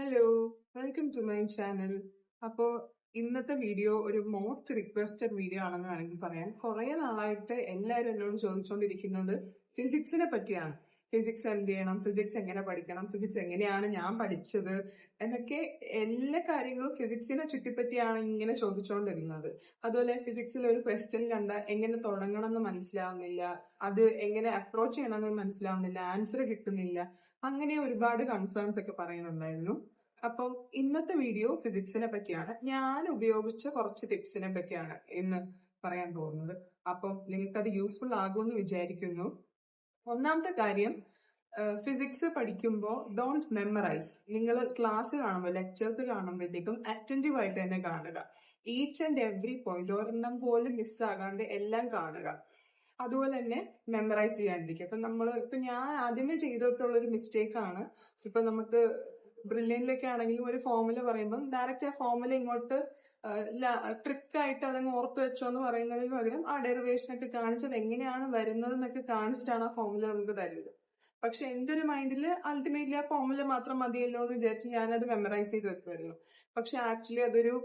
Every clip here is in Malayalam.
Hello, welcome to my channel. അപ്പോ ഇന്നത്തെ വീഡിയോ ഒരു മോസ്റ്റ് റിക്വസ്റ്റഡ് വീഡിയോ ആണെന്ന് വേണമെങ്കിൽ പറയാം. കുറെ നാളായിട്ട് എല്ലാവരും എന്നോട് ചോദിച്ചുകൊണ്ടിരിക്കുന്നത് ഫിസിക്സിനെ പറ്റിയാണ്. ഫിസിക്സ് എന്ത് ചെയ്യണം, ഫിസിക്സ് എങ്ങനെ പഠിക്കണം, ഫിസിക്സ് എങ്ങനെയാണ് ഞാൻ പഠിച്ചത് എന്നൊക്കെ എല്ലാ കാര്യങ്ങളും ഫിസിക്സിനെ ചുറ്റിപ്പറ്റിയാണ് ഇങ്ങനെ ചോദിച്ചുകൊണ്ടിരുന്നത്. അതുപോലെ ഫിസിക്സിൽ ഒരു ക്വസ്റ്റ്യൻ കണ്ടാൽ എങ്ങനെ തുടങ്ങണം എന്ന് മനസ്സിലാവുന്നില്ല, അത് എങ്ങനെ അപ്രോച്ച് ചെയ്യണമെന്ന് മനസ്സിലാവുന്നില്ല, ആൻസർ കിട്ടുന്നില്ല, അങ്ങനെ ഒരുപാട് കൺസേൺസ് ഒക്കെ പറയുന്നുണ്ടായിരുന്നു. അപ്പം ഇന്നത്തെ വീഡിയോ ഫിസിക്സിനെ പറ്റിയാണ്. ഞാൻ ഉപയോഗിച്ച കുറച്ച് ടിപ്സിനെ പറ്റിയാണ് ഇന്ന് പറയാൻ പോകുന്നത്. അപ്പം നിങ്ങൾക്ക് അത് യൂസ്ഫുൾ ആകുമെന്ന് വിചാരിക്കുന്നു. ഒന്നാമത്തെ കാര്യം, ഫിസിക്സ് പഠിക്കുമ്പോൾ ഡോണ്ട് മെമ്മറൈസ്. നിങ്ങൾ ക്ലാസ് കാണുമ്പോൾ, ലെക്ചേഴ്സ് കാണുമ്പോഴത്തേക്കും അറ്റൻറ്റീവ് ആയിട്ട് തന്നെ കാണുക. ഈച്ച് ആൻഡ് എവറി പോയിന്റ് ഒരെണ്ണം പോലും മിസ്സാകാണ്ട് എല്ലാം കാണുക. അതുപോലെ തന്നെ മെമ്മറൈസ് ചെയ്യാണ്ടിരിക്കുക. ഇപ്പൊ ഞാൻ ആദ്യമേ ചെയ്തിട്ടുള്ള ഒരു മിസ്റ്റേക്ക് ആണ്, ഇപ്പൊ നമുക്ക് ബ്രില്യനിലൊക്കെ ആണെങ്കിലും ഒരു ഫോർമുല പറയുമ്പോൾ ഡയറക്റ്റ് ആ ഫോർമുല ഇങ്ങോട്ട് ട്രിക്കായിട്ട് അതങ്ങ് ഓർത്ത് വെച്ചോ എന്ന് പറയുന്നതിന് പകരം ആ ഡെറിവേഷൻ ഒക്കെ കാണിച്ചത് എങ്ങനെയാണ് വരുന്നത് എന്നൊക്കെ കാണിച്ചിട്ടാണ് ആ ഫോർമുല നമുക്ക് തരുന്നത്. പക്ഷെ എന്റെ ഒരു മൈൻഡിൽ അൾട്ടിമേറ്റ്ലി ആ ഫോർമുല മാത്രം മതിയല്ലോ എന്ന് വിചാരിച്ച് ഞാനത് മെമ്മറൈസ് ചെയ്ത് വെക്കുമായിരുന്നു. പക്ഷെ ആക്ച്വലി അതൊരു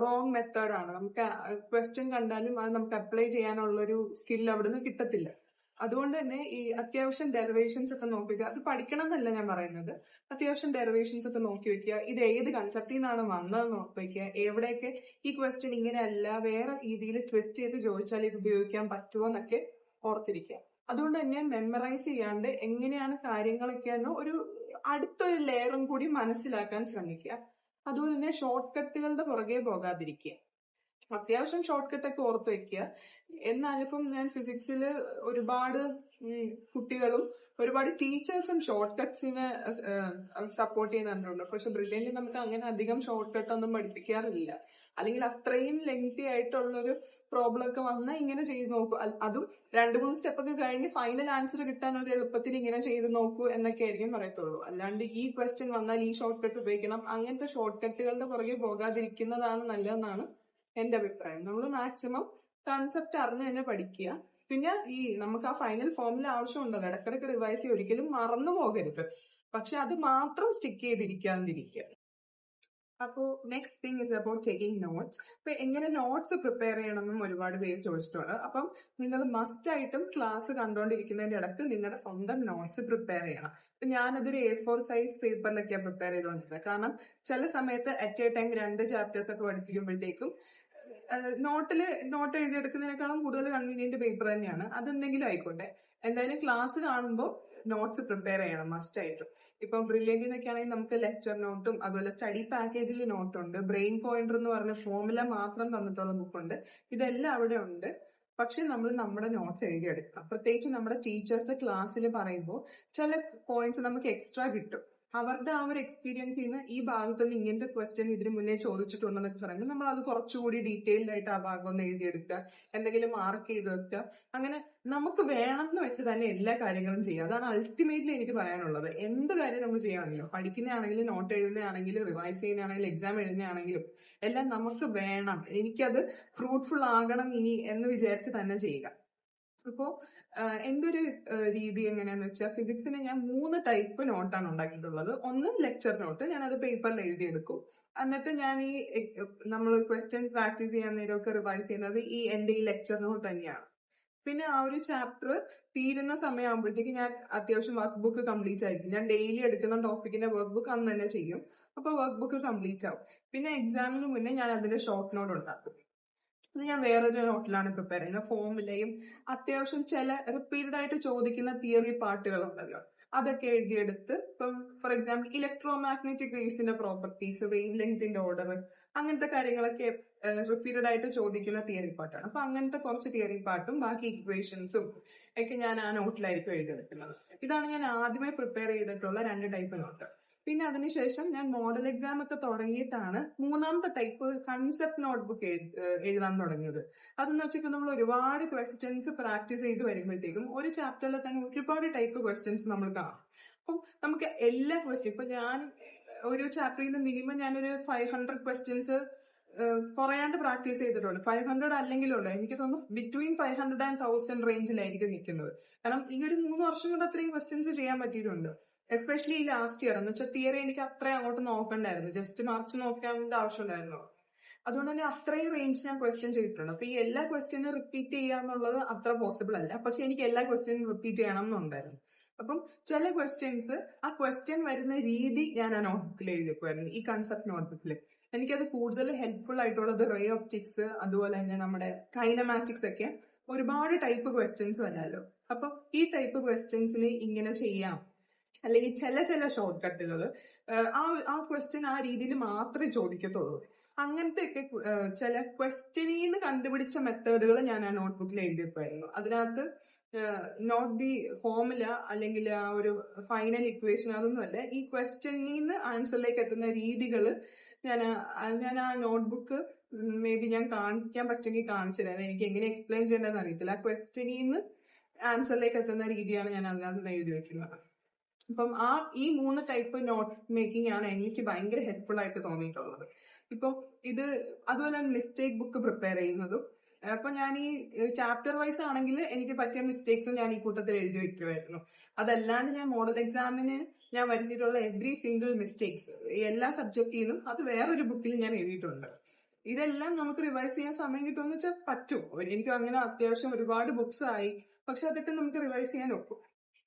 റോങ് മെത്തേഡാണ്. നമുക്ക് ക്വസ്റ്റ്യൻ കണ്ടാലും അത് നമുക്ക് അപ്ലൈ ചെയ്യാനുള്ള ഒരു സ്കിൽ അവിടുന്ന് കിട്ടത്തില്ല. അതുകൊണ്ട് തന്നെ ഈ അത്യാവശ്യം ഡെറിവേഷൻസ് ഒക്കെ നോക്കി വെക്കുക. അത് പഠിക്കണം എന്നല്ല ഞാൻ പറയുന്നത്, അത്യാവശ്യം ഡെറിവേഷൻസ് ഒക്കെ നോക്കി വെക്കുക. ഇത് ഏത് കൺസെപ്റ്റിൽ നിന്നാണ് വന്നതെന്ന് നോക്കി വെക്കുക. എവിടെയൊക്കെ ഈ ക്വസ്റ്റ്യൻ ഇങ്ങനെയല്ല വേറെ രീതിയിൽ ട്വിസ്റ്റ് ചെയ്ത് ചോദിച്ചാൽ ഇത് ഉപയോഗിക്കാൻ പറ്റുമോ എന്നൊക്കെ ഓർത്തിരിക്കുക. അതുകൊണ്ട് തന്നെ മെമ്മറൈസ് ചെയ്യാണ്ട് എങ്ങനെയാണ് കാര്യങ്ങളൊക്കെ എന്ന് ഒരു അടുത്തൊരു ലെയറും കൂടി മനസ്സിലാക്കാൻ ശ്രമിക്കുക. അതുപോലെ തന്നെ ഷോർട്ട് കട്ടുകളുടെ പുറകെ പോകാതിരിക്കുക. അത്യാവശ്യം ഷോർട്ട് കട്ട് ഒക്കെ ഓർത്ത് വെക്കുക. എന്നാലിപ്പം ഞാൻ ഫിസിക്സിൽ ഒരുപാട് കുട്ടികളും ഒരുപാട് ടീച്ചേഴ്സും ഷോർട്ട് കട്ട്സിനെ സപ്പോർട്ട് ചെയ്യുന്നുണ്ട്. പക്ഷെ ബ്രില്യന്റിൽ നമുക്ക് അങ്ങനെ അധികം ഷോർട്ട് കട്ട് ഒന്നും പഠിപ്പിക്കാറില്ല. അല്ലെങ്കിൽ അത്രയും ലെങ്തി ആയിട്ടുള്ളൊരു പ്രോബ്ലം ഒക്കെ വന്നാൽ ഇങ്ങനെ ചെയ്ത് നോക്കൂ, അതും 2-3 സ്റ്റെപ്പ് ഒക്കെ കഴിഞ്ഞ് ഫൈനൽ ആൻസർ കിട്ടാൻ ഒരു എളുപ്പത്തിൽ ഇങ്ങനെ ചെയ്ത് നോക്കൂ എന്നൊക്കെ ആയിരിക്കും പറയത്തുള്ളൂ. അല്ലാണ്ട് ഈ ക്വസ്റ്റ്യൻ വന്നാൽ ഈ ഷോർട്ട് കട്ട് ഉപയോഗിക്കണം, അങ്ങനത്തെ ഷോർട്ട് കട്ടുകളുടെ പുറകെ പോകാതിരിക്കുന്നതാണ് നല്ലതെന്നാണ് എന്റെ അഭിപ്രായം. നമ്മൾ മാക്സിമം കൺസെപ്റ്റ് അറിഞ്ഞ് തന്നെ പഠിക്കുക. പിന്നെ നമുക്ക് ആ ഫൈനൽ ഫോമിൽ ആവശ്യമുണ്ടല്ലോ, ഇടക്കിടക്ക് റിവൈസ് ചെയ്യുക, ഒരിക്കലും മറന്നു പോകരുത്. പക്ഷെ അത് മാത്രം സ്റ്റിക്ക് ചെയ്തിരിക്കാതിരിക്കുക. അപ്പോ next thing is about taking notes. അപ്പൊ എങ്ങനെ നോട്ട്സ് പ്രിപ്പയർ ചെയ്യണമെന്നും ഒരുപാട് പേര് ചോദിച്ചിട്ടുണ്ട്. അപ്പം നിങ്ങൾ മസ്റ്റ് ആയിട്ടും ക്ലാസ് കണ്ടുകൊണ്ടിരിക്കുന്നതിന്റെ ഇടയ്ക്ക് നിങ്ങളുടെ സ്വന്തം നോട്ട്സ് പ്രിപ്പയർ ചെയ്യണം. ഇപ്പൊ ഞാനതൊരു A4 സൈസ് പേപ്പറിലൊക്കെയാണ് പ്രിപ്പയർ ചെയ്തുകൊണ്ടിരുന്നത്. കാരണം ചില സമയത്ത് അറ്റ് എ ടൈം 2 ചാപ്റ്റേഴ്സ് ഒക്കെ പഠിപ്പിക്കുമ്പോഴത്തേക്കും നോട്ട് എഴുതിയെടുക്കുന്നതിനേക്കാളും കൂടുതൽ കൺവീനിയന്റ് പേപ്പർ തന്നെയാണ്. അതെന്തെങ്കിലും ആയിക്കോട്ടെ, എന്തായാലും ക്ലാസ് കാണുമ്പോൾ നോട്ട്സ് പ്രിപ്പയർ ചെയ്യണം മസ്റ്റ് ആയിട്ടും. ഇപ്പൊ ബ്രില്യന്റിൽ നിന്നൊക്കെ ആണെങ്കിൽ നമുക്ക് ലെക്ചർ നോട്ടും അതുപോലെ സ്റ്റഡി പാക്കേജിൽ നോട്ടുണ്ട്, ബ്രെയിൻ പോയിന്റർ എന്ന് പറഞ്ഞ ഫോർമുല മാത്രം തന്നിട്ടുള്ള ബുക്കുണ്ട്. ഇതെല്ലാം അവിടെ ഉണ്ട്. പക്ഷെ നമ്മൾ നമ്മുടെ നോട്ട്സ് എഴുതിയെടുക്കണം. പ്രത്യേകിച്ച് നമ്മുടെ ടീച്ചേഴ്സ് ക്ലാസ്സിൽ പറയുമ്പോൾ ചില പോയിന്റ്സ് നമുക്ക് എക്സ്ട്രാ കിട്ടും. അവരുടെ ആ ഒരു എക്സ്പീരിയൻസിൽ നിന്ന് ഈ ഭാഗത്ത് നിന്ന് ഇങ്ങനത്തെ ക്വസ്റ്റ്യൻ ഇതിന് മുന്നേ ചോദിച്ചിട്ടുണ്ടെന്നൊക്കെ പറയുമ്പോൾ നമ്മൾ അത് കുറച്ചുകൂടി ഡീറ്റെയിൽഡ് ആയിട്ട് ആ ഭാഗം ഒന്ന് എഴുതിയെടുക്കുക, എന്തെങ്കിലും മാർക്ക് ചെയ്ത് വെക്കുക. അങ്ങനെ നമുക്ക് വേണമെന്ന് വെച്ച് തന്നെ എല്ലാ കാര്യങ്ങളും ചെയ്യുക. അതാണ് അൾട്ടിമേറ്റ്ലി എനിക്ക് പറയാനുള്ളത്. എന്ത് കാര്യം നമ്മൾ ചെയ്യുകയാണെങ്കിലും, പഠിക്കുന്നതാണെങ്കിലും നോട്ട് എഴുതുന്നതാണെങ്കിലും റിവൈസ് ചെയ്യുന്നതാണെങ്കിലും എക്സാം എഴുതുന്നതാണെങ്കിലും എല്ലാം നമുക്ക് വേണം, എനിക്കത് ഫ്രൂട്ട്ഫുൾ ആകണം ഇനി എന്ന് വിചാരിച്ച് തന്നെ ചെയ്യുക. അപ്പോ എന്റെ ഒരു രീതി എങ്ങനെയാന്ന് വെച്ചാൽ, ഫിസിക്സിന് ഞാൻ 3 ടൈപ്പ് നോട്ടാണ് ഉണ്ടാക്കിയിട്ടുള്ളത്. ഒന്ന് ലെക്ചർ നോട്ട്, ഞാൻ അത് പേപ്പറിൽ എഴുതിയെടുക്കും. എന്നിട്ട് ഞാൻ നമ്മൾ ക്വസ്റ്റ്യൻ പ്രാക്ടീസ് ചെയ്യാൻ നേരമൊക്കെ റിവൈസ് ചെയ്യുന്നത് എന്റെ ഈ ലെക്ചർ നോട്ട് തന്നെയാണ്. പിന്നെ ആ ഒരു ചാപ്റ്റർ തീരുന്ന സമയമാകുമ്പോഴത്തേക്ക് ഞാൻ അത്യാവശ്യം വർക്ക് ബുക്ക് കംപ്ലീറ്റ് ആയിരിക്കും. ഞാൻ ഡെയിലി എടുക്കുന്ന ടോപ്പിക്കിന്റെ വർക്ക് ബുക്ക് അന്ന് തന്നെ ചെയ്യും. അപ്പൊ വർക്ക് ബുക്ക് കംപ്ലീറ്റ് ആവും. പിന്നെ എക്സാമിന് മുന്നേ ഞാൻ അതിന്റെ ഷോർട്ട് നോട്ട് ഉണ്ടാക്കും. അത് ഞാൻ വേറൊരു നോട്ടിലാണ് പ്രിപ്പയർ ചെയ്യുന്നത്. ഫോർമുലയും അത്യാവശ്യം ചില റിപ്പീറ്റഡ് ആയിട്ട് ചോദിക്കുന്ന തിയറി പാർട്ടുകൾ ഉണ്ടല്ലോ, അതൊക്കെ എഴുതിയെടുത്ത്, ഇപ്പം ഫോർ എക്സാമ്പിൾ ഇലക്ട്രോ മാഗ്നറ്റിക് വേവ്സിന്റെ പ്രോപ്പർട്ടീസ്, വേവ് ലെങ്തിന്റെ ഓർഡർ, അങ്ങനത്തെ കാര്യങ്ങളൊക്കെ റിപ്പീറ്റഡ് ആയിട്ട് ചോദിക്കുന്ന തിയറി പാർട്ടാണ്. അപ്പൊ അങ്ങനത്തെ കുറച്ച് തിയറി പാർട്ടും ബാക്കി ഇക്വേഷൻസും ഒക്കെ ഞാൻ ആ നോട്ടിലായിരിക്കും എഴുതിയെടുക്കുന്നത്. ഇതാണ് ഞാൻ ആദ്യമേ പ്രിപ്പയർ ചെയ്തിട്ടുള്ള 2 ടൈപ്പ് നോട്ട്. പിന്നെ അതിനുശേഷം ഞാൻ മോഡൽ എക്സാം ഒക്കെ തുടങ്ങിയിട്ടാണ് 3ാമത്തെ ടൈപ്പ് കൺസെപ്റ്റ് നോട്ട്ബുക്ക് എഴുതാൻ തുടങ്ങിയത്. അതെന്ന് വെച്ചിട്ട് നമ്മൾ ഒരുപാട് ക്വസ്റ്റ്യൻസ് പ്രാക്ടീസ് ചെയ്ത് വരുമ്പോഴത്തേക്കും ഒരു ചാപ്റ്ററിൽ തന്നെ ഒരുപാട് ടൈപ്പ് ക്വസ്റ്റ്യൻസ് നമ്മൾ കാണും. അപ്പം നമുക്ക് എല്ലാ ക്വസ്റ്റ്യൻ, ഇപ്പൊ ഞാൻ ഒരു ചാപ്റ്ററിൽ നിന്ന് മിനിമം ഞാനൊരു 500 ക്വസ്റ്റ്യൻസ് കുറയാണ്ട് പ്രാക്ടീസ് ചെയ്തിട്ടുണ്ട്. 500 അല്ലെങ്കിലുണ്ട്, എനിക്ക് തോന്നുന്നു ബിറ്റ്വീൻ 500 and 1000 റേഞ്ചിലായിരിക്കും നിൽക്കുന്നത്. കാരണം ഈ ഒരു 3 വർഷം കൊണ്ട് അത്രയും ക്വസ്റ്റ്യൻസ് ചെയ്യാൻ പറ്റിയിട്ടുണ്ട്. എസ്പെഷ്യലി ഈ ലാസ്റ്റ് ഇയർ എന്ന് വെച്ചാൽ തിയറി എനിക്ക് അത്രയും അങ്ങോട്ട് നോക്കണ്ടായിരുന്നു, ജസ്റ്റ് മറിച്ച് നോക്കേണ്ട ആവശ്യം ഉണ്ടായിരുന്നു. അതുകൊണ്ട് തന്നെ അത്രയും റേഞ്ച് ഞാൻ ക്വസ്റ്റ്യൻ ചെയ്തിട്ടുണ്ട്. അപ്പൊ ഈ എല്ലാ ക്വസ്റ്റ്യനും റിപ്പീറ്റ് ചെയ്യാന്നുള്ളത് അത്ര പോസിബിൾ അല്ല, പക്ഷെ എനിക്ക് എല്ലാ ക്വസ്റ്റ്യനും റിപ്പീറ്റ് ചെയ്യണം എന്നുണ്ടായിരുന്നു. അപ്പം ചില ക്വസ്റ്റ്യൻസ് ആ ക്വസ്റ്റ്യൻ വരുന്ന രീതി ഞാൻ ആ നോട്ട്ബുക്കിൽ എഴുതി വെക്കുമായിരുന്നു, ഈ കൺസെപ്റ്റ് നോട്ട്ബുക്കിൽ. എനിക്കത് കൂടുതൽ ഹെൽപ്ഫുൾ ആയിട്ടുള്ളത് റേ ഒപ്റ്റിക്സ്, അതുപോലെ തന്നെ നമ്മുടെ കൈനമാറ്റിക്സ് ഒക്കെ ഒരുപാട് ടൈപ്പ് ക്വസ്റ്റ്യൻസ് വരാലോ. അപ്പൊ ഈ ടൈപ്പ് ക്വസ്റ്റ്യൻസിന് ഇങ്ങനെ ചെയ്യാം, അല്ലെങ്കിൽ ചില ഷോർട്ട് കട്ടുകൾ ആ ക്വസ്റ്റ്യൻ ആ രീതിയിൽ മാത്രമേ ചോദിക്കത്തുള്ളൂ. അങ്ങനത്തെ ഒക്കെ ചില ക്വസ്റ്റ്യനിൽ നിന്ന് കണ്ടുപിടിച്ച മെത്തേഡുകൾ ഞാൻ ആ നോട്ട്ബുക്കിൽ എഴുതി വെക്കുമായിരുന്നു. അതിനകത്ത് നോട്ട് ദി ഫോർമുല അല്ലെങ്കിൽ ആ ഒരു ഫൈനൽ ഇക്വേഷൻ അതൊന്നുമല്ല, ഈ ക്വസ്റ്റ്യനിൽ നിന്ന് ആൻസറിലേക്ക് എത്തുന്ന രീതികൾ ഞാൻ ആ നോട്ട്ബുക്ക് മേ ബി ഞാൻ കാണിക്കാൻ പറ്റുമെങ്കിൽ കാണിച്ചു തരാം. എനിക്ക് എങ്ങനെ എക്സ്പ്ലെയിൻ ചെയ്യേണ്ടതെന്ന് അറിയത്തില്ല. ആ ക്വസ്റ്റ്യനിൽ നിന്ന് ആൻസറിലേക്ക് എത്തുന്ന രീതിയാണ് ഞാൻ അതിനകത്ത് എഴുതി വെക്കുന്നത്. അപ്പം ഈ 3 ടൈപ്പ് നോട്ട് മേക്കിംഗ് ആണ് എനിക്ക് ഭയങ്കര ഹെൽപ്ഫുൾ ആയിട്ട് തോന്നിയിട്ടുള്ളത്. ഇപ്പൊ ഇത് അതുപോലെ മിസ്റ്റേക്ക് ബുക്ക് പ്രിപ്പയർ ചെയ്യുന്നതും. അപ്പൊ ഞാൻ ഈ ചാപ്റ്റർ വൈസ് ആണെങ്കിൽ എനിക്ക് പറ്റിയ മിസ്റ്റേക്സ് ഞാൻ ഈ കൂട്ടത്തിൽ എഴുതി വെക്കുമായിരുന്നു. അതല്ലാണ്ട് ഞാൻ മോഡൽ എക്സാമിന് ഞാൻ വരുത്തിയിട്ടുള്ള എവറി സിംഗിൾ മിസ്റ്റേക്സ് എല്ലാ സബ്ജക്റ്റിൽ നിന്നും അത് വേറൊരു ബുക്കിൽ ഞാൻ എഴുതിയിട്ടുണ്ട്. ഇതെല്ലാം നമുക്ക് റിവൈസ് ചെയ്യാൻ സമയം കിട്ടുമെന്ന് വെച്ചാൽ പറ്റും. എനിക്ക് അങ്ങനെ അത്യാവശ്യം ഒരുപാട് ബുക്സ് ആയി, പക്ഷെ അതൊക്കെ നമുക്ക് റിവൈസ് ചെയ്യാൻ ഒക്കും.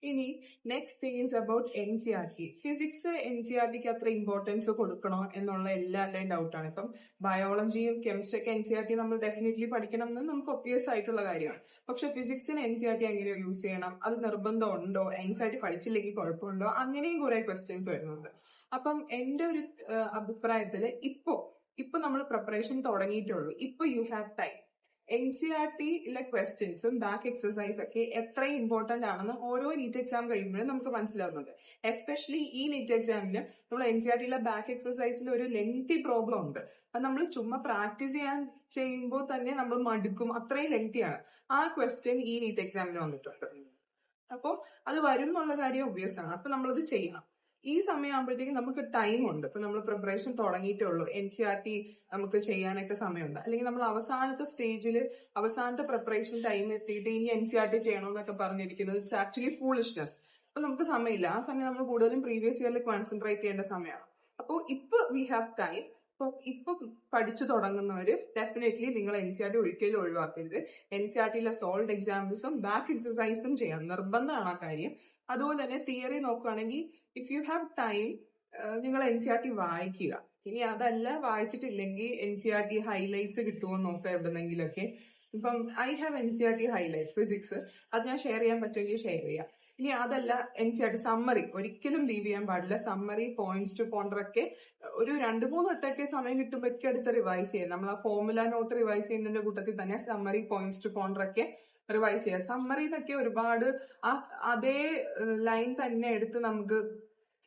ഇനി next thing is about NCERT. Physics NCERTക്ക് അത്ര ഇമ്പോർട്ടൻസ് കൊടുക്കണോ എന്നുള്ള എല്ലാവരുടെയും ഡൗട്ടാണ്. ഇപ്പം ബയോളജിയും കെമിസ്ട്രി ഒക്കെ NCERT നമ്മൾ ഡെഫിനറ്റ്ലി പഠിക്കണം എന്ന് നമുക്ക് ഒബ്വിയസ് ആയിട്ടുള്ള കാര്യമാണ്. പക്ഷെ ഫിസിക്സിന് NCERT എങ്ങനെ യൂസ് ചെയ്യണം, അത് നിർബന്ധമുണ്ടോ, NCERT പഠിച്ചില്ലെങ്കിൽ കുഴപ്പമുണ്ടോ, അങ്ങനെയും കുറെ ക്വസ്റ്റ്യൻസ് വരുന്നുണ്ട്. അപ്പം എന്റെ ഒരു അഭിപ്രായത്തില് ഇപ്പൊ നമ്മൾ പ്രിപ്പറേഷൻ തുടങ്ങിയിട്ടുള്ളൂ. ഇപ്പൊ യു ഹാവ് ടൈം. NCERTയിലെ ക്വസ്റ്റ്യൻസും ബാക്ക് എക്സസൈസ് ഒക്കെ എത്ര ഇമ്പോർട്ടന്റ് ആണെന്ന് ഓരോ നീറ്റ് എക്സാം കഴിയുമ്പോഴും നമുക്ക് മനസ്സിലാവുന്നുണ്ട്. എസ്പെഷ്യലി ഈ നീറ്റ് എക്സാമിന് നമ്മൾ NCERTയിലെ ബാക്ക് എക്സസൈസിൽ ഒരു ലെങ്തി പ്രോബ്ലം ഉണ്ട്. അത് നമ്മൾ ചുമ്മാ പ്രാക്ടീസ് ചെയ്യുമ്പോൾ തന്നെ നമ്മൾ മടുക്കും, അത്രയും ലെങ്തിയാണ്. ആ ക്വസ്റ്റ്യൻ ഈ നീറ്റ് എക്സാമിന് വന്നിട്ടുണ്ട്. അപ്പോൾ അത് വരും എന്നുള്ള കാര്യം ഒബ്വിയസ് ആണ്. അപ്പൊ നമ്മളത് ചെയ്യണം. ഈ സമയമാകുമ്പോഴത്തേക്കും നമുക്ക് ടൈം ഉണ്ട്. ഇപ്പൊ നമ്മൾ പ്രിപ്പറേഷൻ തുടങ്ങിയിട്ടേ ഉള്ളൂ, NCERT നമുക്ക് ചെയ്യാനൊക്കെ സമയമുണ്ട്. അല്ലെങ്കിൽ നമ്മൾ അവസാനത്തെ സ്റ്റേജിൽ അവസാനത്തെ പ്രിപ്പറേഷൻ ടൈം എത്തിയിട്ട് ഇനി NCERT ചെയ്യണമെന്നൊക്കെ പറഞ്ഞിരിക്കുന്നത് ഇറ്റ്സ് ആക്ച്വലി ഫൂളിഷ്നെസ്. അപ്പൊ നമുക്ക് സമയമില്ല. ആ സമയം നമ്മൾ കൂടുതലും പ്രീവിയസ് ഇയറിൽ കോൺസെൻട്രേറ്റ് ചെയ്യേണ്ട സമയമാണ്. അപ്പോൾ ഇപ്പൊ വി ഹാവ് ടൈം. ഇപ്പൊ പഠിച്ചു തുടങ്ങുന്നവര് ഡെഫിനറ്റ്ലി നിങ്ങൾ NCERT ഒരിക്കലും ഒഴിവാക്കരുത്. NCERTയിലെ സോൾവ്ഡ് എക്സാംസും ബാക്ക് എക്സസൈസും ചെയ്യണം, നിർബന്ധമാണ് ആ കാര്യം. അതുപോലെ തന്നെ തിയറി നോക്കുകയാണെങ്കിൽ ഇഫ് യു ഹാവ് ടൈം നിങ്ങൾ NCERT വായിക്കുക. ഇനി അതല്ല വായിച്ചിട്ടില്ലെങ്കിൽ NCERT ഹൈലൈറ്റ്സ് കിട്ടുമോ നോക്കുക എവിടെന്നെങ്കിലൊക്കെ. ഇപ്പം I have NCERT highlights physics, അത് ഞാൻ ഷെയർ ചെയ്യാൻ പറ്റുമെങ്കിൽ ഷെയർ ചെയ്യാം. ഇനി അതല്ല NCERT സമ്മറി ഒരിക്കലും ലീവ് ചെയ്യാൻ പാടില്ല. സമ്മറി, പോയിന്റ്സ് ടു പോണ്ടർ ഒക്കെ ഒരു 2-3 വട്ടമൊക്കെ സമയം കിട്ടുമ്പോഴൊക്കെ അടുത്ത് റിവൈസ് ചെയ്യാം. നമ്മൾ ആ ഫോർമുല നോട്ട് റിവൈസ് ചെയ്യുന്നതിന്റെ കൂട്ടത്തിൽ തന്നെ സമ്മറി, പോയിന്റ്സ് ടു പോണ്ടർ ഒക്കെ റിവൈസ് ചെയ്യാം. സമ്മറിന്നൊക്കെ ഒരുപാട് അതേ ലൈൻ തന്നെ എടുത്ത് നമുക്ക്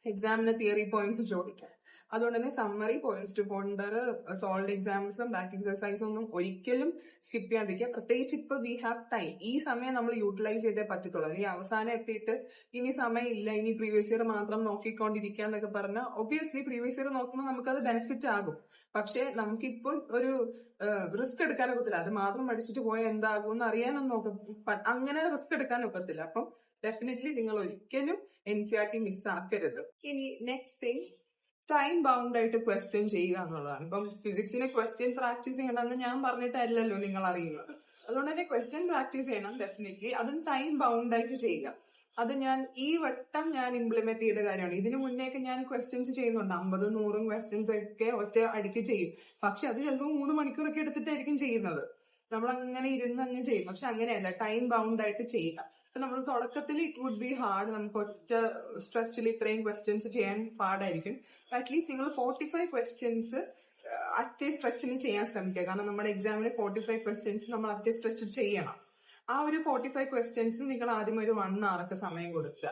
എക്സാമിന് തിയറി പോയിന്റ്സ് ചോദിക്കാം. അതുകൊണ്ട് തന്നെ summary, points to ponder, solved എക്സാംസും ബാക്ക് എക്സസൈസും ഒന്നും ഒരിക്കലും സ്കിപ്പ് ചെയ്യാണ്ടിരിക്കുക. പ്രത്യേകിച്ച് ഇപ്പൊ വി ഹാവ് ടൈം. ഈ സമയം നമ്മൾ യൂട്ടിലൈസ് ചെയ്തേ പറ്റത്തുള്ളൂ. ഇനി അവസാനം എത്തിയിട്ട് ഇനി സമയം ഇല്ല, ഇനി പ്രീവിയസ് ഇയർ മാത്രം നോക്കിക്കൊണ്ടിരിക്കുക എന്നൊക്കെ പറഞ്ഞാൽ ഒബ്വിയസ്ലി പ്രീവിയസ് ഇയർ നോക്കുമ്പോൾ നമുക്കത് ബെനിഫിറ്റ് ആകും. പക്ഷെ നമുക്കിപ്പോൾ ഒരു റിസ്ക് എടുക്കാൻ ഒക്കത്തില്ല. അത് മാത്രം പഠിച്ചിട്ട് പോയാൽ എന്താകും എന്ന് അറിയാനൊന്നും അങ്ങനെ റിസ്ക് എടുക്കാൻ ഒക്കത്തില്ല. അപ്പം ഡെഫിനറ്റ്ലി നിങ്ങൾ ഒരിക്കലും NCERT മിസ്സാക്കരുത്. ഇനി നെക്സ്റ്റ് തിങ്, ടൈം ബൗണ്ട് ആയിട്ട് ക്വസ്റ്റ്യൻ ചെയ്യുക എന്നുള്ളതാണ്. ഇപ്പം ഫിസിക്സിന് ക്വസ്റ്റ്യൻ പ്രാക്ടീസ് ചെയ്യണമെന്ന് ഞാൻ പറഞ്ഞിട്ടല്ലല്ലോ നിങ്ങൾ അറിയുന്നത്. അതുകൊണ്ട് തന്നെ ക്വസ്റ്റ്യൻ പ്രാക്ടീസ് ചെയ്യണം ഡെഫിനറ്റ്ലി. അതും ടൈം ബൗണ്ട് ആയിട്ട് ചെയ്യുക. അത് ഈ വട്ടം ഞാൻ ഇംപ്ലിമെന്റ് ചെയ്ത കാര്യമാണ്. ഇതിനു മുന്നേയൊക്കെ ഞാൻ ക്വസ്റ്റ്യൻസ് ചെയ്യുന്നുണ്ട്, 50-100 ക്വസ്റ്റ്യൻസ് ഒക്കെ ഒറ്റ അടിക്ക് ചെയ്യും. പക്ഷെ അത് ചിലപ്പോൾ 3 മണിക്കൂറൊക്കെ എടുത്തിട്ടായിരിക്കും ചെയ്യുന്നത്. നമ്മൾ അങ്ങനെ ഇരുന്ന് അങ്ങ് ചെയ്യും. പക്ഷെ അങ്ങനെയല്ല, ടൈം ബൗണ്ട് ആയിട്ട് ചെയ്യുക. അപ്പൊ നമ്മൾ തുടക്കത്തിൽ ഇറ്റ് വുഡ് ബി ഹാർഡ്, നമുക്ക് ഒറ്റ സ്ട്രെച്ചിൽ ഇത്രയും ക്വസ്റ്റ്യൻസ് ചെയ്യാൻ പാടായിരിക്കും. അറ്റ്ലീസ്റ്റ് നിങ്ങൾ 45 ക്വസ്റ്റ്യൻസ് അറ്റേ സ്ട്രെച്ചിന് ചെയ്യാൻ ശ്രമിക്കുക. കാരണം നമ്മുടെ എക്സാമിന് 45 ക്വസ്റ്റ്യൻസ് നമ്മൾ അറ്റേ സ്ട്രെച്ച് ചെയ്യണം. ആ ഒരു 45 ക്വസ്റ്റ്യൻസ് നിങ്ങൾ ആദ്യം ഒരു 1 hour സമയം കൊടുക്കുക.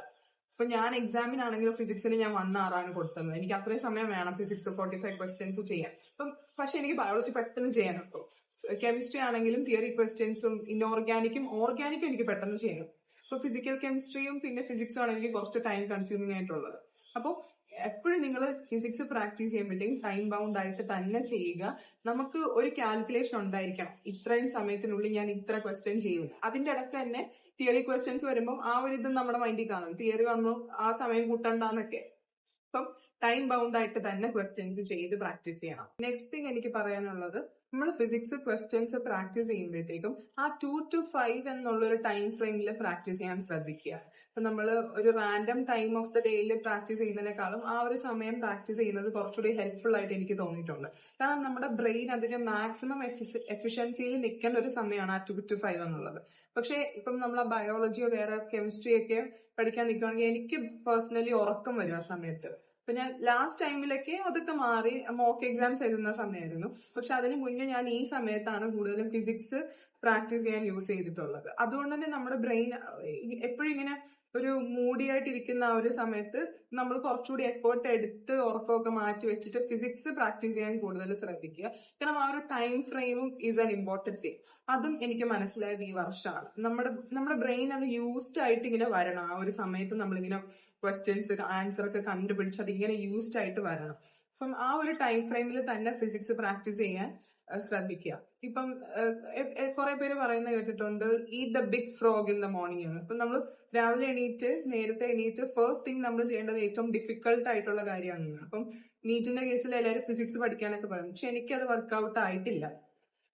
ഇപ്പൊ ഞാൻ എക്സാമിനാണെങ്കിലും ഫിസിക്സിന് ഞാൻ 1 hour ആണ് കൊടുത്തത്. എനിക്ക് അത്രയും സമയം വേണം ഫിസിക്സ് 45 ക്വസ്റ്റ്യൻസ് ചെയ്യാൻ. പക്ഷെ എനിക്ക് ബയോളജി പെട്ടെന്ന് ചെയ്യാൻ പറ്റും. കെമിസ്ട്രി ആണെങ്കിലും തിയറി ക്വസ്റ്റ്യൻസും ഓർഗാനിക്കും എനിക്ക് പെട്ടെന്ന് ചെയ്യണം. ഇപ്പൊ ഫിസിക്കൽ കെമിസ്ട്രിയും പിന്നെ ഫിസിക്സും ആണ് എനിക്ക് കുറച്ച് ടൈം കൺസ്യൂമിംഗ് ആയിട്ടുള്ളത്. അപ്പോൾ എപ്പോഴും നിങ്ങൾ ഫിസിക്സ് പ്രാക്ടീസ് ചെയ്യുമ്പോഴത്തേക്കും ടൈം ബൗണ്ട് ആയിട്ട് തന്നെ ചെയ്യുക. നമുക്ക് ഒരു കാൽക്കുലേഷൻ ഉണ്ടായിരിക്കണം, ഇത്രയും സമയത്തിനുള്ളിൽ ഞാൻ ഇത്ര ക്വസ്റ്റ്യൻ ചെയ്യും. അതിന്റെ ഇടയ്ക്ക് തന്നെ തിയറി ക്വസ്റ്റ്യൻസ് വരുമ്പോൾ ആ ഒരു ഇത് നമ്മുടെ മൈൻഡിൽ കാണും, തിയറി വന്നു ആ സമയം കൂട്ടണ്ടെന്നൊക്കെ. അപ്പം ടൈം ബൗണ്ട് ആയിട്ട് തന്നെ ക്വസ്റ്റ്യൻസ് ചെയ്ത് പ്രാക്ടീസ് ചെയ്യണം. നെക്സ്റ്റ് തിങ് എനിക്ക് പറയാനുള്ളത്, നമ്മൾ ഫിസിക്സ് ക്വസ്റ്റ്യൻസ് പ്രാക്ടീസ് ചെയ്യുമ്പോഴത്തേക്കും ആ 2 to 5 എന്നുള്ളൊരു ടൈം ഫ്രെയിമിൽ പ്രാക്ടീസ് ചെയ്യാൻ ശ്രദ്ധിക്കുക. ഇപ്പൊ നമ്മൾ ഒരു റാൻഡം ടൈം ഓഫ് ദ ഡേയിൽ പ്രാക്ടീസ് ചെയ്യുന്നതിനേക്കാളും ആ ഒരു സമയം പ്രാക്ടീസ് ചെയ്യുന്നത് കുറച്ചുകൂടി ഹെൽപ്ഫുൾ ആയിട്ട് എനിക്ക് തോന്നിയിട്ടുണ്ട്. കാരണം നമ്മുടെ ബ്രെയിൻ അതിന്റെ മാക്സിമം എഫിഷ്യൻസിയിൽ നിൽക്കേണ്ട ഒരു സമയമാണ് ആ 2 to 5 എന്നുള്ളത്. പക്ഷെ ഇപ്പം നമ്മൾ ബയോളജിയോ വേറെ കെമിസ്ട്രി ഒക്കെ പഠിക്കാൻ നിൽക്കുകയാണെങ്കിൽ എനിക്ക് പേഴ്സണലി ഉറക്കം വരും ആ സമയത്ത്. അപ്പൊ ഞാൻ ലാസ്റ്റ് ടൈമിലൊക്കെ അതൊക്കെ മാറി മോക്ക് എക്സാംസ് എഴുതുന്ന സമയമായിരുന്നു. പക്ഷെ അതിന് മുന്നേ ഞാൻ ഈ സമയത്താണ് കൂടുതലും ഫിസിക്സ് പ്രാക്ടീസ് ചെയ്യാൻ യൂസ് ചെയ്തിട്ടുള്ളത്. അതുകൊണ്ട് തന്നെ നമ്മുടെ ബ്രെയിൻ എപ്പോഴും ഇങ്ങനെ ഒരു മൂഡിയായിട്ടിരിക്കുന്ന ആ ഒരു സമയത്ത് നമ്മൾ കുറച്ചുകൂടി എഫേർട്ട് എടുത്ത് ഉറക്കമൊക്കെ മാറ്റി വെച്ചിട്ട് ഫിസിക്സ് പ്രാക്ടീസ് ചെയ്യാൻ കൂടുതൽ ശ്രദ്ധിക്കുക. കാരണം ആ ഒരു ടൈം ഫ്രെയിമും ഈസ് ആൻ ഇമ്പോർട്ടന്റ് തിങ്. അതും എനിക്ക് മനസ്സിലായത് ഈ വർഷമാണ്. നമ്മുടെ ബ്രെയിൻ അത് യൂസ്ഡ് ആയിട്ട് ഇങ്ങനെ വരണം. ആ ഒരു സമയത്ത് നമ്മളിങ്ങനെ ക്വസ്റ്റ്യൻസ് ആൻസർ ഒക്കെ കണ്ടുപിടിച്ച് അത് ഇങ്ങനെ യൂസ്ഡ് ആയിട്ട് വരണം. അപ്പം ആ ഒരു ടൈം ഫ്രെയിമിൽ തന്നെ ഫിസിക്സ് പ്രാക്ടീസ് ചെയ്യാൻ ശ്രദ്ധിക്കുക. ഇപ്പം കുറെ പേര് പറയുന്നത് കേട്ടിട്ടുണ്ട്, eat the big frog in the morning എന്ന്. ഇപ്പം നമ്മൾ രാവിലെ നേരത്തെ എണീറ്റ് ഫസ്റ്റ് തിങ് നമ്മൾ ചെയ്യേണ്ടത് ഏറ്റവും ഡിഫിക്കൽട്ട് ആയിട്ടുള്ള കാര്യമാണ്. അപ്പം നീറ്റിന്റെ കേസിൽ എല്ലാവരും ഫിസിക്സ് പഠിക്കാനൊക്കെ പറയും. പക്ഷെ എനിക്കത് വർക്ക്ഔട്ട് ആയിട്ടില്ല.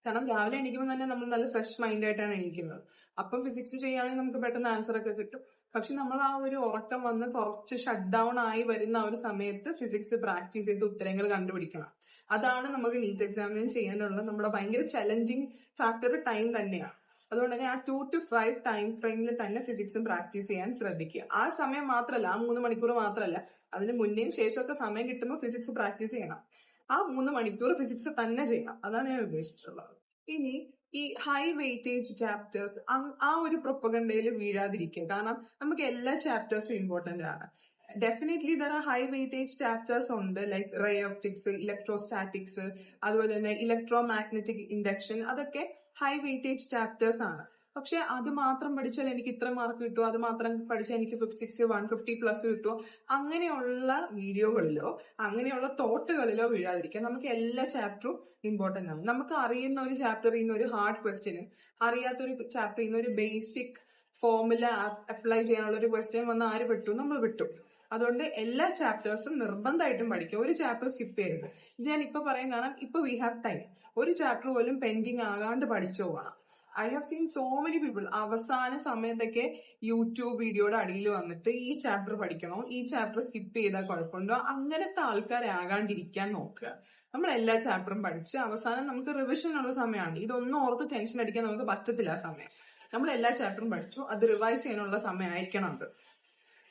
കാരണം രാവിലെ എണീക്കുമ്പോൾ തന്നെ നമ്മൾ നല്ല ഫ്രഷ് മൈൻഡ് ആയിട്ടാണ് എണീക്കുന്നത്. അപ്പം ഫിസിക്സ് ചെയ്യുകയാണെങ്കിൽ നമുക്ക് പെട്ടെന്ന് ആൻസർ ഒക്കെ കിട്ടും. പക്ഷെ നമ്മൾ ആ ഒരു ഉറക്കം വന്ന് കുറച്ച് ഷട്ട് ഡൗൺ ആയി വരുന്ന ആ ഒരു സമയത്ത് ഫിസിക്സ് പ്രാക്ടീസ് ചെയ്ത് ഉത്തരങ്ങൾ കണ്ടുപിടിക്കണം. അതാണ് നമുക്ക് നീറ്റ് എക്സാമിന് ചെയ്യാനുള്ള നമ്മുടെ ഭയങ്കര ചലഞ്ചിങ് ഫാക്ടർ ടൈം തന്നെയാണ്. അതുകൊണ്ട് തന്നെ ആ 2 to 5 ടൈം ഫ്രെയിമിൽ തന്നെ ഫിസിക്സും പ്രാക്ടീസ് ചെയ്യാൻ ശ്രദ്ധിക്കുക. ആ സമയം മാത്രമല്ല, ആ 3 മണിക്കൂർ മാത്രമല്ല, അതിന് മുന്നേയും ശേഷമൊക്കെ സമയം കിട്ടുമ്പോൾ ഫിസിക്സ് പ്രാക്ടീസ് ചെയ്യണം. ആ 3 മണിക്കൂർ ഫിസിക്സ് തന്നെ ചെയ്യണം. അതാണ് ഞാൻ ഉദ്ദേശിച്ചിട്ടുള്ളത്. ഇനി ഈ ഹൈ വെയിറ്റേജ് ചാപ്റ്റേഴ്സ് ആ ഒരു പ്രൊപ്പഗണ്ടയിൽ വീഴാതിരിക്കുക. കാരണം നമുക്ക് എല്ലാ ചാപ്റ്റേഴ്സും ഇമ്പോർട്ടന്റ് ആണ്. Definitely there are high weightage chapters ഉണ്ട്, ലൈക്ക് റേ ഓപ്റ്റിക്സ്, ഇലക്ട്രോസ്റ്റാറ്റിക്സ്, അതുപോലെ തന്നെ ഇലക്ട്രോ മാഗ്നറ്റിക് ഇൻഡക്ഷൻ. അതൊക്കെ ഹൈ വെയിറ്റേജ് ചാപ്റ്റേഴ്സ് ആണ്. പക്ഷെ അത് മാത്രം പഠിച്ചാൽ എനിക്ക് ഇത്ര മാർക്ക് കിട്ടുമോ, അത് മാത്രം പഠിച്ചാൽ എനിക്ക് ഫിസിക്സ് 150+ കിട്ടുമോ, അങ്ങനെയുള്ള വീഡിയോകളിലോ അങ്ങനെയുള്ള തോട്ടുകളിലോ വീഴാതിരിക്കുക. നമുക്ക് എല്ലാ ചാപ്റ്ററും ഇമ്പോർട്ടന്റ് ആണ്. നമുക്ക് അറിയുന്ന ഒരു ചാപ്റ്ററിൽ നിന്ന് ഒരു ഹാർഡ് ക്വസ്റ്റ്യനും അറിയാത്തൊരു ചാപ്റ്ററിൽ നിന്ന് ഒരു ബേസിക് ഫോർമുല അപ്ലൈ ചെയ്യാനുള്ള ഒരു ക്വസ്റ്റ്യൻ വന്ന് ആര് വിട്ടു? നമ്മൾ വിട്ടു. അതുകൊണ്ട് എല്ലാ ചാപ്റ്റേഴ്സും നിർബന്ധമായിട്ടും പഠിക്കുക. ഒരു ചാപ്റ്റർ സ്കിപ്പ് ചെയ്യരുത്. ഇത് ഞാൻ ഇപ്പൊ പറയാൻ കാരണം ഇപ്പൊ വി ഹാവ് ടൈം. ഒരു ചാപ്റ്റർ പോലും പെൻഡിങ് ആകാണ്ട് പഠിച്ചു പോകണം. I have seen so many people അവസാന സമയത്തൊക്കെ യൂട്യൂബ് വീഡിയോയുടെ അടിയിൽ വന്നിട്ട് ഈ ചാപ്റ്റർ പഠിക്കണോ, ഈ ചാപ്റ്റർ സ്കിപ്പ് ചെയ്താൽ കുഴപ്പമുണ്ടോ, അങ്ങനത്തെ ആൾക്കാരെ ആകാണ്ടിരിക്കാൻ നോക്കുക. നമ്മൾ എല്ലാ ചാപ്റ്ററും പഠിച്ച് അവസാനം നമുക്ക് റിവിഷനുള്ള സമയമാണ്. ഇതൊന്നും ഓർത്ത് ടെൻഷൻ അടിക്കാൻ നമുക്ക് പറ്റത്തില്ല. ആ സമയം നമ്മൾ എല്ലാ ചാപ്റ്ററും പഠിച്ചു, അത് റിവൈസ് ചെയ്യാനുള്ള സമയമായിരിക്കണം അത്.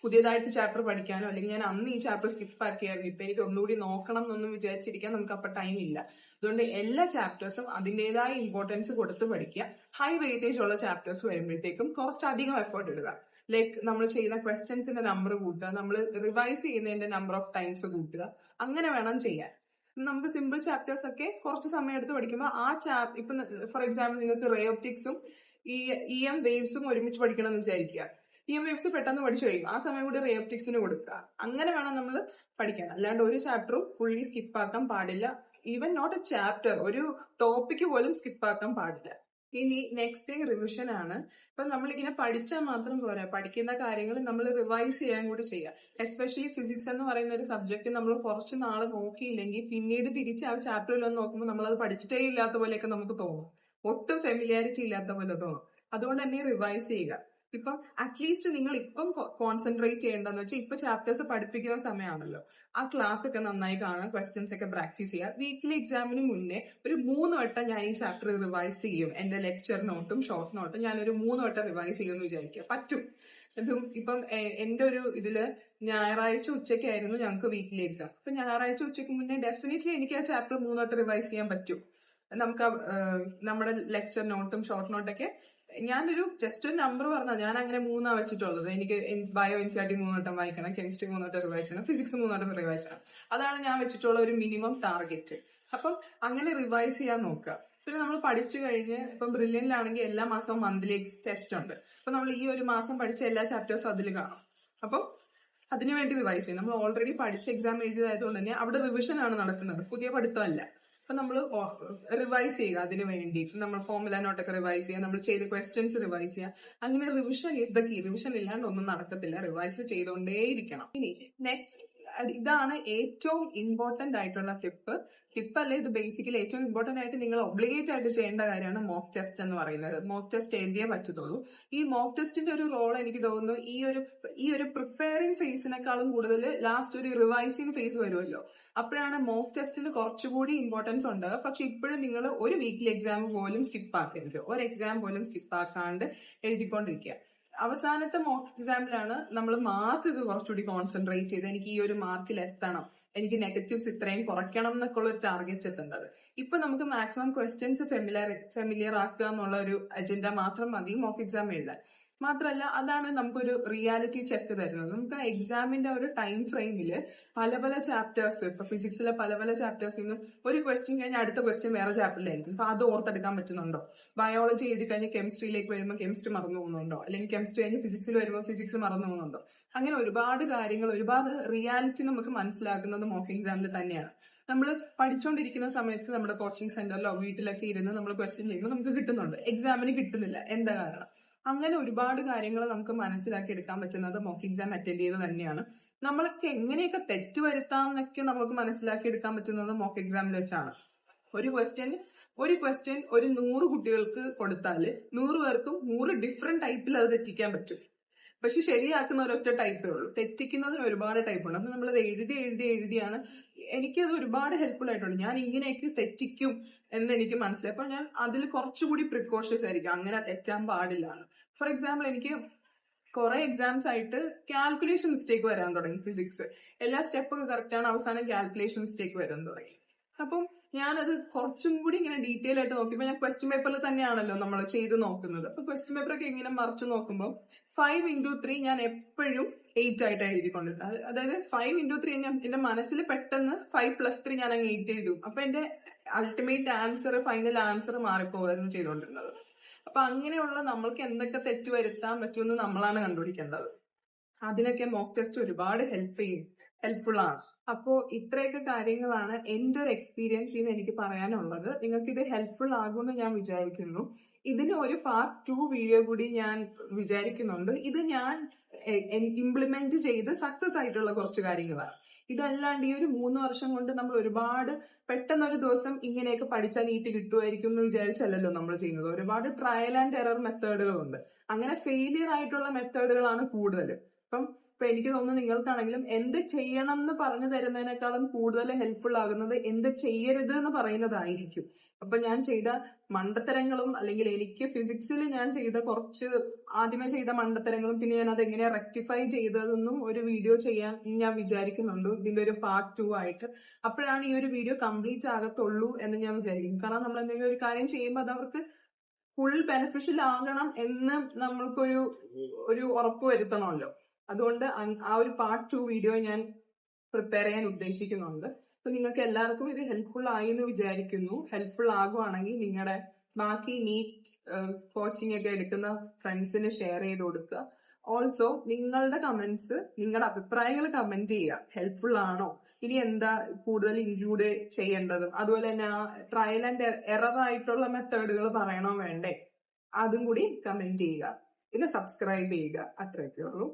പുതിയതായിട്ട് ചാപ്റ്റർ പഠിക്കാനോ അല്ലെങ്കിൽ ഞാൻ അന്ന് ഈ ചാപ്റ്റർ സ്കിപ്പ് ആക്കിയായിരുന്നു ഇപ്പൊ എനിക്ക് ഒന്നുകൂടി നോക്കണം എന്നൊന്നും വിചാരിച്ചിരിക്കാൻ നമുക്ക് അപ്പൊ ടൈം ഇല്ല. അതുകൊണ്ട് എല്ലാ ചാപ്റ്റേഴ്സും അതിൻ്റെതായ ഇമ്പോർട്ടൻസ് കൊടുത്ത് പഠിക്കുക. ഹൈ വെയിറ്റേജ് ഉള്ള ചാപ്റ്റേഴ്സ് വരുമ്പോഴത്തേക്കും കുറച്ചധികം എഫേർട്ട് ഇടുക. ലൈക്ക് നമ്മൾ ചെയ്യുന്ന ക്വസ്റ്റ്യൻസിന്റെ നമ്പർ കൂട്ടുക, നമ്മൾ റിവൈസ് ചെയ്യുന്നതിന്റെ നമ്പർ ഓഫ് ടൈംസ് കൂട്ടുക. അങ്ങനെ വേണം ചെയ്യാൻ. നമുക്ക് സിമ്പിൾ ചാപ്റ്റേഴ്സ് ഒക്കെ കുറച്ച് സമയം എടുത്ത് പഠിക്കുമ്പോൾ ഇപ്പൊ ഫോർ എക്സാമ്പിൾ നിങ്ങൾക്ക് റേ ഓപ്റ്റിക്സും ഇ എം വേവ്സും ഒരുമിച്ച് പഠിക്കണം എന്ന് വിചാരിക്കുക. ഇ എം വേവ്സ് പെട്ടെന്ന് പഠിച്ചു കഴിയും, ആ സമയം കൂടി റേ ഓപ്റ്റിക്സിന് കൊടുക്കുക. അങ്ങനെ വേണം നമ്മൾ പഠിക്കാൻ. അല്ലാണ്ട് ഒരു ചാപ്റ്ററും ഫുള്ളി സ്കിപ്പ് ആക്കാൻ പാടില്ല. ഈവൻ നോട്ട് എ ചാപ്റ്റർ, ഒരു ടോപ്പിക്ക് പോലും സ്കിപ്പ് ആക്കാൻ പാടില്ല. ഇനി നെക്സ്റ്റ് തിങ് റിവിഷൻ ആണ്. ഇപ്പൊ നമ്മളിങ്ങനെ പഠിച്ചാൽ മാത്രം പോരാ, പഠിക്കുന്ന കാര്യങ്ങൾ നമ്മൾ റിവൈസ് ചെയ്യാൻ കൂടി ചെയ്യുക. എസ്പെഷ്യലി ഫിസിക്സ് എന്ന് പറയുന്ന ഒരു സബ്ജക്ട് നമ്മൾ കുറച്ച് നാൾ നോക്കിയില്ലെങ്കിൽ പിന്നീട് തിരിച്ച് ആ ചാപ്റ്ററിലൊന്ന് നോക്കുമ്പോൾ നമ്മൾ അത് പഠിച്ചിട്ടേ ഇല്ലാത്ത പോലെയൊക്കെ നമുക്ക് തോന്നും. ഒട്ടും ഫെമിലിയാരിറ്റി ഇല്ലാത്ത പോലെ തോന്നും. അതുകൊണ്ട് തന്നെ റിവൈസ് ചെയ്യുക. ഇപ്പം അറ്റ്ലീസ്റ്റ് നിങ്ങൾ ഇപ്പം കോൺസെൻട്രേറ്റ് ചെയ്യേണ്ടതെന്ന് വെച്ചാൽ ഇപ്പൊ ചാപ്റ്റേഴ്സ് പഠിപ്പിക്കുന്ന സമയമാണല്ലോ, ആ ക്ലാസ് ഒക്കെ നന്നായി കാണുക, ക്വസ്റ്റ്യൻസ് ഒക്കെ പ്രാക്ടീസ് ചെയ്യുക. വീക്കിലി എക്സാമിന് മുന്നേ ഒരു 3 വട്ടം ഞാൻ ഈ ചാപ്റ്റർ റിവൈസ് ചെയ്യും. എന്റെ ലെക്ചർ നോട്ടും ഷോർട്ട് നോട്ടും ഞാനൊരു 3 വട്ടം റിവൈസ് ചെയ്യുമെന്ന് വിചാരിക്കുക. പറ്റും. ഇപ്പം എന്റെ ഒരു ഇതില് ഞായറാഴ്ച ഉച്ചയ്ക്കായിരുന്നു ഞങ്ങൾക്ക് വീക്കിലി എക്സാം. അപ്പൊ ഞായറാഴ്ച ഉച്ചയ്ക്ക് മുന്നേ ഡെഫിനറ്റ്ലി എനിക്ക് ആ ചാപ്റ്റർ 3 വട്ടം റിവൈസ് ചെയ്യാൻ പറ്റും. നമുക്ക് നമ്മുടെ ലെക്ചർ നോട്ടും ഷോർട്ട് നോട്ടൊക്കെ ഞാനൊരു ജസ്റ്റ് ഒരു നമ്പർ പറഞ്ഞാൽ ഞാൻ അങ്ങനെ 3 വെച്ചിട്ടുള്ളത്. എനിക്ക് ബയോ എൻസിആർടി 3 വട്ടം വായിക്കണം, കെമിസ്ട്രി 3 വട്ടം റിവൈസ് ചെയ്യണം, ഫിസിക്സ് 3 വട്ടം റിവൈസ് ചെയ്യണം. അതാണ് ഞാൻ വെച്ചിട്ടുള്ള ഒരു മിനിമം ടാർഗറ്റ്. അപ്പം അങ്ങനെ റിവൈസ് ചെയ്യാൻ നോക്കുക. പിന്നെ നമ്മൾ പഠിച്ചു കഴിഞ്ഞ് ഇപ്പം ബ്രില്യന്റിലാണെങ്കിൽ എല്ലാ മാസവും മന്ത്ലി ടെസ്റ്റ് ഉണ്ട്. അപ്പൊ നമ്മൾ ഈ ഒരു മാസം പഠിച്ച എല്ലാ ചാപ്റ്റേഴ്സും അതിൽ കാണും. അപ്പം അതിനുവേണ്ടി റിവൈസ് ചെയ്യും. നമ്മൾ ഓൾറെഡി പഠിച്ച എക്സാം എഴുതിയതായതുകൊണ്ട് തന്നെ അവിടെ റിവിഷൻ ആണ് നടക്കുന്നത്, പുതിയ പഠിത്തമല്ല. അപ്പൊ നമ്മൾ റിവൈസ് ചെയ്യുക. അതിനു വേണ്ടി നമ്മൾ ഫോർമുല നോട്ടൊക്കെ റിവൈസ് ചെയ്യുക, നമ്മൾ ചെയ്ത ക്വസ്റ്റ്യൻസ് റിവൈസ് ചെയ്യുക. അങ്ങനെ revision is the key. Revision ഇല്ലാണ്ട് ഒന്നും നടക്കത്തില്ല, റിവൈസ് ചെയ്തുകൊണ്ടേയിരിക്കണം. ഇനി നെക്സ്റ്റ്, ഇതാണ് ഏറ്റവും ഇമ്പോർട്ടന്റ് ആയിട്ടുള്ള ടിപ്പ് അല്ലേ, ഇത് ബേസിക്കലി ഏറ്റവും ഇമ്പോർട്ടന്റ് ആയിട്ട് നിങ്ങൾ ഒബ്ലിഗേറ്റ് ആയിട്ട് ചെയ്യേണ്ട കാര്യമാണ് മോക്ക് ടെസ്റ്റ് എന്ന് പറയുന്നത്. മോക്ക് ടെസ്റ്റ് എഴുതിയേ പറ്റത്തുള്ളൂ. ഈ മോക്ക് ടെസ്റ്റിന്റെ ഒരു റോൾ എനിക്ക് തോന്നുന്നു ഈ ഒരു പ്രിപ്പയറിംഗ് ഫേസിനേക്കാളും കൂടുതൽ ലാസ്റ്റ് ഒരു റിവൈസിങ് ഫേസ് വരുമല്ലോ, അപ്പോഴാണ് മോക്ക് ടെസ്റ്റിന് കുറച്ചുകൂടി ഇമ്പോർട്ടൻസ് ഉണ്ട്. പക്ഷെ ഇപ്പോഴും നിങ്ങൾ ഒരു വീക്കിലി എക്സാം പോലും സ്കിപ്പ് ആക്കരുത്, ഒരു എക്സാം പോലും സ്കിപ്പ് ആക്കാണ്ട് എഴുതിക്കൊണ്ടിരിക്കുക. അവസാനത്തെ മോക്ക് എക്സാമിലാണ് നമ്മൾ മാർക്ക് കുറച്ചുകൂടി കോൺസെൻട്രേറ്റ് ചെയ്ത് എനിക്ക് ഈ ഒരു മാർക്കിൽ എത്തണം, എനിക്ക് നെഗറ്റീവ്സ് ഇത്രയും കുറയ്ക്കണം എന്നൊക്കെ ഉള്ള ഒരു ടാർഗറ്റ് എത്തേണ്ടത്. ഇപ്പൊ നമുക്ക് മാക്സിമം ക്വസ്റ്റ്യൻസ് ഫെമിലിയർ ആക്കുക എന്നുള്ള ഒരു അജണ്ട മാത്രം മതി മോക്ക് എക്സാം എഴുതാൻ. മാത്രമല്ല അതാണ് നമുക്കൊരു റിയാലിറ്റി ചെക്ക് തരുന്നത്. നമുക്ക് ആ എക്സാമിന്റെ ഒരു ടൈം ഫ്രെയിമിൽ പല ചാപ്റ്റേഴ്സ്, ഇപ്പൊ ഫിസിക്സിലെ പല ചാപ്റ്റേഴ്സിൽ നിന്ന് ഒരു ക്വസ്റ്റ്യൻ കഴിഞ്ഞാൽ അടുത്ത ക്വസ്റ്റ്യൻ വേറെ ചാപ്റ്ററിലായിരിക്കും. അപ്പൊ അത് ഓർത്തെടുക്കാൻ പറ്റുന്നുണ്ടോ? ബയോളജി എഴുതി കഴിഞ്ഞ് കെമിസ്ട്രിയിലേക്ക് വരുമ്പോൾ കെമിസ്ട്രി മറന്നു പോകുന്നുണ്ടോ? അല്ലെങ്കിൽ കെമിസ്ട്രി കഴിഞ്ഞ് ഫിസിക്സിൽ വരുമ്പോൾ ഫിസിക്സ് മറന്നു പോകുന്നുണ്ടോ? അങ്ങനെ ഒരുപാട് കാര്യങ്ങൾ, ഒരുപാട് റിയാലിറ്റി നമുക്ക് മനസ്സിലാക്കുന്നത് മോക്ക് എക്സാമിൽ തന്നെയാണ്. നമ്മൾ പഠിച്ചുകൊണ്ടിരിക്കുന്ന സമയത്ത് നമ്മുടെ കോച്ചിങ് സെന്ററിലോ വീട്ടിലൊക്കെ ഇരുന്ന് നമ്മൾ ക്വസ്റ്റ്യൻ ചെയ്യുമ്പോൾ നമുക്ക് കിട്ടുന്നുണ്ട്, എക്സാമിന് കിട്ടുന്നില്ല. എന്താ കാരണം? അങ്ങനെ ഒരുപാട് കാര്യങ്ങൾ നമുക്ക് മനസ്സിലാക്കി എടുക്കാൻ പറ്റുന്നത് മോക്ക് എക്സാം അറ്റൻഡ് ചെയ്ത് തന്നെയാണ്. നമ്മളൊക്കെ എങ്ങനെയൊക്കെ തെറ്റ് വരുത്താം എന്നൊക്കെ നമുക്ക് മനസ്സിലാക്കി എടുക്കാൻ പറ്റുന്നത് മോക്ക് എക്സാമിൽ വെച്ചാണ്. ഒരു ക്വസ്റ്റ്യൻ ഒരു 100 കുട്ടികൾക്ക് കൊടുത്താല് 100 പേർക്കും 100 ഡിഫറെന്റ് ടൈപ്പിൽ അത് തെറ്റിക്കാൻ പറ്റും. പക്ഷെ ശരിയാക്കുന്ന ഒരൊറ്റ ടൈപ്പേ ഉള്ളൂ, തെറ്റിക്കുന്നതിന് ഒരുപാട് ടൈപ്പ് ഉണ്ട്. അപ്പൊ നമ്മളത് എഴുതിയാണ് എനിക്കത് ഒരുപാട് ഹെൽപ്ഫുൾ ആയിട്ടുണ്ട്. ഞാൻ ഇങ്ങനെയൊക്കെ തെറ്റിക്കും എന്ന് എനിക്ക് മനസ്സിലായി. അപ്പൊ ഞാൻ അതിൽ കുറച്ചുകൂടി പ്രിക്കോഷ്യസ് ആയിരിക്കും, അങ്ങനെ തെറ്റാൻ പാടില്ല. ഫോർ എക്സാമ്പിൾ, എനിക്ക് കുറെ എക്സാംസ് ആയിട്ട് കാൽക്കുലേഷൻ മിസ്റ്റേക്ക് വരാൻ തുടങ്ങി. ഫിസിക്സ് എല്ലാ സ്റ്റെപ്പൊക്കെ കറക്റ്റ് ആണ്, അവസാനം കാൽക്കുലേഷൻ മിസ്റ്റേക്ക് വരാൻ തുടങ്ങി. അപ്പം ഞാനത് കുറച്ചും കൂടി ഇങ്ങനെ ഡീറ്റെയിൽ ആയിട്ട് നോക്കിയപ്പോൾ, ഞാൻ ക്വസ്റ്റ്യൻ പേപ്പറിൽ തന്നെയാണല്ലോ നമ്മൾ ചെയ്ത് നോക്കുന്നത്. അപ്പൊ ക്വസ്റ്റ്യൻ പേപ്പറൊക്കെ ഇങ്ങനെ മറിച്ച് നോക്കുമ്പോൾ 5x3 ഞാൻ എപ്പോഴും 8 ആയിട്ടാണ് എഴുതിക്കൊണ്ടിരുന്നത്. അതായത് 5x3 എന്റെ മനസ്സിൽ പെട്ടെന്ന് 5+3 ഞാൻ അങ്ങ് 8 എഴുതും. അപ്പൊ എന്റെ അൾട്ടിമേറ്റ് ആൻസർ, ഫൈനൽ ആൻസർ മാറിപ്പോകുന്നു ചെയ്തുകൊണ്ടിരുന്നത്. അപ്പൊ അങ്ങനെയുള്ള നമ്മൾക്ക് എന്തൊക്കെ തെറ്റ് വരുത്താൻ പറ്റുമെന്ന് നമ്മളാണ് കണ്ടുപിടിക്കേണ്ടത്. അതിനൊക്കെ മോക്ക് ടെസ്റ്റ് ഒരുപാട് ഹെൽപ്ഫുൾ ആണ്. അപ്പോ ഇത്രയൊക്കെ കാര്യങ്ങളാണ് എന്റെ ഒരു എക്സ്പീരിയൻസിൽ നിന്ന് എനിക്ക് പറയാനുള്ളത്. നിങ്ങൾക്ക് ഇത് ഹെൽപ്ഫുൾ ആകുമെന്ന് ഞാൻ വിചാരിക്കുന്നു. ഇതിന് ഒരു പാർട്ട് 2 വീഡിയോ കൂടി ഞാൻ വിചാരിക്കുന്നുണ്ട്. ഇത് ഞാൻ ഇംപ്ലിമെന്റ് ചെയ്ത് സക്സസ് ആയിട്ടുള്ള കുറച്ച് കാര്യങ്ങളാണ്. ഇതല്ലാണ്ട് ഈ ഒരു 3 വർഷം കൊണ്ട് നമ്മൾ ഒരുപാട് പെട്ടെന്ന് ഒരു ദിവസം ഇങ്ങനെയൊക്കെ പഠിച്ചാൽ നീറ്റ് കിട്ടുമായിരിക്കും എന്ന് വിചാരിച്ചല്ലോ നമ്മൾ ചെയ്യുന്നത്. ഒരുപാട് ട്രയൽ ആൻഡ് എറർ മെത്തേഡുകളുണ്ട്. അങ്ങനെ ഫെയിലിയർ ആയിട്ടുള്ള മെത്തേഡുകളാണ് കൂടുതൽ. ഇപ്പൊ എനിക്ക് തോന്നുന്നു നിങ്ങൾക്കാണെങ്കിലും എന്ത് ചെയ്യണം എന്ന് പറഞ്ഞു തരുന്നതിനേക്കാളും കൂടുതൽ ഹെൽപ്ഫുൾ ആകുന്നത് എന്ത് ചെയ്യരുത് എന്ന് പറയുന്നതായിരിക്കും. അപ്പൊ ഞാൻ ചെയ്ത മണ്ടത്തരങ്ങളും, അല്ലെങ്കിൽ എനിക്ക് ഫിസിക്സിൽ ഞാൻ ചെയ്ത ആദ്യമേ ചെയ്ത മണ്ടത്തരങ്ങളും, പിന്നെ ഞാൻ അത് എങ്ങനെ റെക്ടിഫൈ ചെയ്തതെന്നും ഒരു വീഡിയോ ചെയ്യാൻ ഞാൻ വിചാരിക്കുന്നുണ്ട്, ഇതിന്റെ ഒരു പാർട്ട് 2 ആയിട്ട്. അപ്പോഴാണ് ഈ ഒരു വീഡിയോ കംപ്ലീറ്റ് ആകത്തുള്ളൂ എന്ന് ഞാൻ വിചാരിക്കും. കാരണം നമ്മൾ എന്തെങ്കിലും ഒരു കാര്യം ചെയ്യുമ്പോൾ അത് അവർക്ക് ഫുൾ ബെനിഫിഷ്യൽ ആകണം എന്ന് നമ്മൾക്കൊരു ഉറപ്പ് വരുത്തണമല്ലോ. അതുകൊണ്ട് ആ ഒരു പാർട്ട് 2 വീഡിയോ ഞാൻ പ്രിപ്പയർ ചെയ്യാൻ ഉദ്ദേശിക്കുന്നുണ്ട്. അപ്പൊ നിങ്ങൾക്ക് എല്ലാവർക്കും ഇത് ഹെൽപ്ഫുൾ ആയി എന്ന് വിചാരിക്കുന്നു. ഹെൽപ്ഫുൾ ആകുവാണെങ്കിൽ നിങ്ങളുടെ ബാക്കി നീറ്റ് കോച്ചിങ് ഒക്കെ എടുക്കുന്ന ഫ്രണ്ട്സിന് ഷെയർ ചെയ്ത് കൊടുക്കുക. ഓൾസോ നിങ്ങളുടെ കമന്റ്സ്, നിങ്ങളുടെ അഭിപ്രായങ്ങൾ കമന്റ് ചെയ്യുക. ഹെൽപ്ഫുൾ ആണോ, ഇനി എന്താ കൂടുതൽ ഇൻക്ലൂഡ് ചെയ്യേണ്ടതും, അതുപോലെ തന്നെ ആ ട്രയൽ ആൻഡ് എറർ ആയിട്ടുള്ള മെത്തേഡുകൾ പറയണോ വേണ്ടേ, അതും കൂടി കമന്റ് ചെയ്യുക. പിന്നെ സബ്സ്ക്രൈബ് ചെയ്യുക. അത്രയൊക്കെ ഉള്ളൂ.